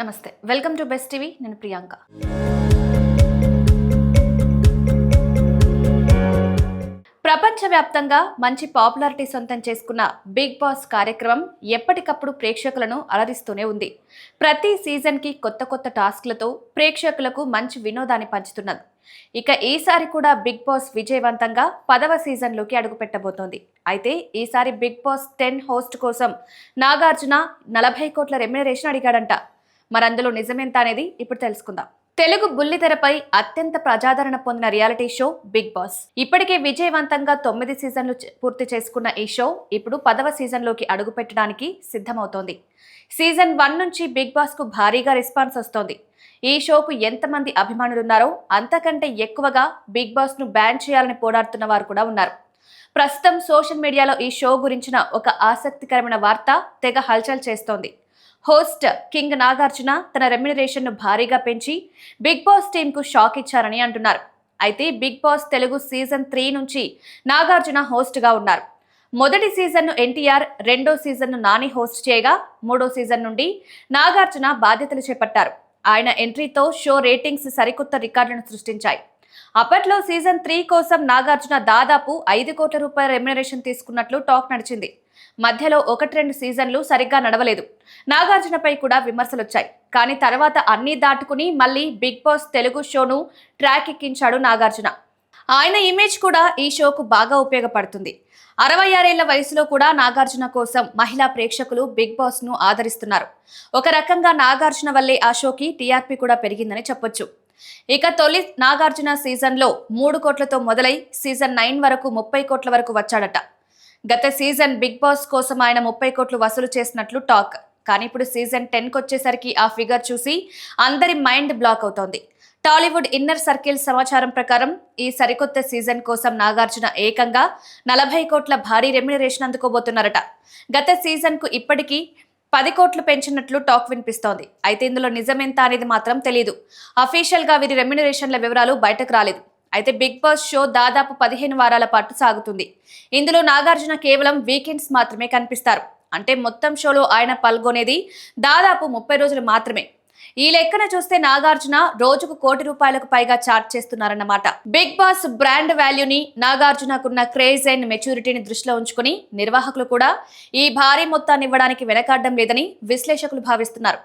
నమస్తే, welcome to best TV. నేను ప్రియాంక. ప్రపంచవ్యాప్తంగా మంచి పాపులారిటీ సొంతం చేసుకున్న బిగ్ బాస్ కార్యక్రమం ఎప్పటికప్పుడు ప్రేక్షకులను అలరిస్తూనే ఉంది. ప్రతి సీజన్కి కొత్త కొత్త టాస్క్లతో ప్రేక్షకులకు మంచి వినోదాన్ని పంచుతున్నది. ఇక ఈసారి కూడా బిగ్ బాస్ విజయవంతంగా 10వ సీజన్లోకి అడుగుపెట్టబోతోంది. అయితే ఈసారి బిగ్ బాస్ 10 హోస్ట్ కోసం నాగార్జున 40 కోట్ల రెమ్యునరేషన్ అడిగాడంట. మరందులో నిజమేంత అనేది ఇప్పుడు తెలుసుకుందాం. తెలుగు బుల్లితెరపై అత్యంత ప్రజాదరణ పొందిన రియాలిటీ షో బిగ్ బాస్ ఇప్పటికే విజయవంతంగా 9 సీజన్లు పూర్తి చేసుకున్న ఈ షో ఇప్పుడు 10వ సీజన్లోకి అడుగుపెట్టడానికి సిద్ధమవుతోంది. సీజన్ 1 నుంచి బిగ్ బాస్ కు భారీగా రెస్పాన్స్ వస్తోంది. ఈ షోకు ఎంతమంది అభిమానులున్నారో అంతకంటే ఎక్కువగా బిగ్ బాస్ ను బ్యాన్ చేయాలని పోరాడుతున్న వారు కూడా ఉన్నారు. ప్రస్తుతం సోషల్ మీడియాలో ఈ షో గురించిన ఒక ఆసక్తికరమైన వార్త తెగ హల్చల్ చేస్తోంది. హోస్ట్ కింగ్ నాగార్జున తన రెమ్యునరేషన్ ను భారీగా పెంచి బిగ్ బాస్ టీమ్ కు షాక్ ఇచ్చారని అంటున్నారు. అయితే బిగ్ బాస్ తెలుగు సీజన్ 3 నుంచి నాగార్జున హోస్ట్ గా ఉన్నారు. మొదటి సీజన్ ను ఎన్టీఆర్, రెండో సీజన్ ను నాని హోస్ట్ చేయగా మూడో సీజన్ నుండి నాగార్జున బాధ్యతలు చేపట్టారు. ఆయన ఎంట్రీతో షో రేటింగ్స్ సరికొత్త రికార్డులను సృష్టించాయి. అప్పట్లో సీజన్ 3 కోసం నాగార్జున దాదాపు 5 కోట్ల రూపాయల రెమ్యునరేషన్ తీసుకున్నట్లు టాక్ నడిచింది. మధ్యలో 1-2 సీజన్లు సరిగ్గా నడవలేదు. నాగార్జునపై కూడా విమర్శలొచ్చాయి. కానీ తర్వాత అన్నీ దాటుకుని మళ్ళీ బిగ్ బాస్ తెలుగు షోను ట్రాక్ ఎక్కించాడు నాగార్జున. ఆయన ఇమేజ్ కూడా ఈ షోకు బాగా ఉపయోగపడుతుంది. 66 ఏళ్ల వయసులో కూడా నాగార్జున కోసం మహిళా ప్రేక్షకులు బిగ్ బాస్ ను ఆదరిస్తున్నారు. ఒక రకంగా నాగార్జున వల్లే ఆ షోకి టీఆర్పీ కూడా పెరిగిందని చెప్పొచ్చు. ఇక తొలి నాగార్జున సీజన్లో 3 కోట్లతో మొదలై సీజన్ 9 వరకు 30 కోట్ల వరకు వచ్చాడట. గత సీజన్ బిగ్ బాస్ కోసం ఆయన 30 కోట్లు వసూలు చేసినట్లు టాక్. కానీ ఇప్పుడు సీజన్ 10 వచ్చేసరికి ఆ ఫిగర్ చూసి అందరి మైండ్ బ్లాక్ అవుతోంది. టాలీవుడ్ ఇన్నర్ సర్కిల్ సమాచారం ప్రకారం ఈ సరికొత్త సీజన్ కోసం నాగార్జున ఏకంగా 40 కోట్ల భారీ రెమ్యునరేషన్ అందుకోబోతున్నారట. గత సీజన్ కు ఇప్పటికీ 10 కోట్లు పెంచినట్లు టాక్ వినిపిస్తోంది. అయితే ఇందులో నిజమెంత అనేది మాత్రం తెలియదు. అఫీషియల్ గా వీరి రెమ్యునరేషన్ల వివరాలు బయటకు రాలేదు. అయితే బిగ్ బాస్ షో దాదాపు 15 వారాల పాటు సాగుతుంది. ఇందులో నాగార్జున కేవలం వీకెండ్స్ మాత్రమే కనిపిస్తారు. అంటే మొత్తం షోలో ఆయన పాల్గొనేది దాదాపు 30 రోజులు మాత్రమే. ఈ లెక్కన చూస్తే నాగార్జున రోజుకు 1 కోటి రూపాయలకు పైగా చార్జ్ చేస్తున్నారన్నమాట. బిగ్ బాస్ బ్రాండ్ వాల్యూని, నాగార్జునకున్న క్రేజ్ అండ్ మెచ్యూరిటీని దృష్టిలో ఉంచుకుని నిర్వాహకులు కూడా ఈ భారీ మొత్తాన్ని ఇవ్వడానికి వెనకాడడం లేదని విశ్లేషకులు భావిస్తున్నారు.